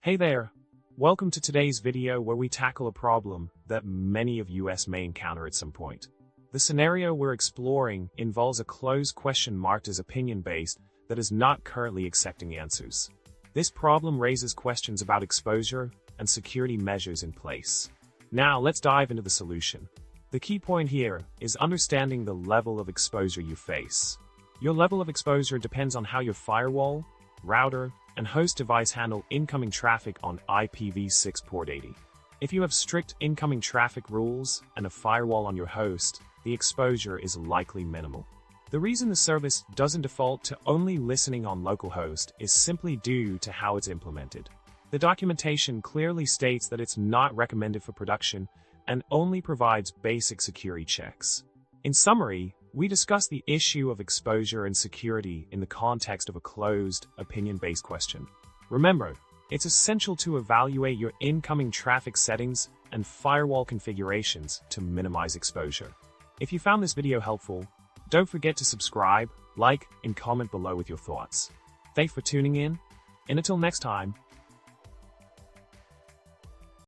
Hey there! Welcome to today's video where we tackle a problem that many of us may encounter at some point. The scenario we're exploring involves a closed question marked as opinion-based that is not currently accepting answers. This problem raises questions about exposure and security measures in place. Now let's dive into the solution. The key point here is understanding the level of exposure you face. Your level of exposure depends on how your firewall, router, and host device handle incoming traffic on IPv6 port 80. If you have strict incoming traffic rules and a firewall on your host, the exposure is likely minimal. The reason the service doesn't default to only listening on localhost is simply due to how it's implemented. The documentation clearly states that it's not recommended for production and only provides basic security checks. In summary, we discuss the issue of exposure and security in the context of a closed, opinion-based question. Remember, it's essential to evaluate your incoming traffic settings and firewall configurations to minimize exposure. If you found this video helpful, don't forget to subscribe, like, and comment below with your thoughts. Thanks for tuning in, and until next time,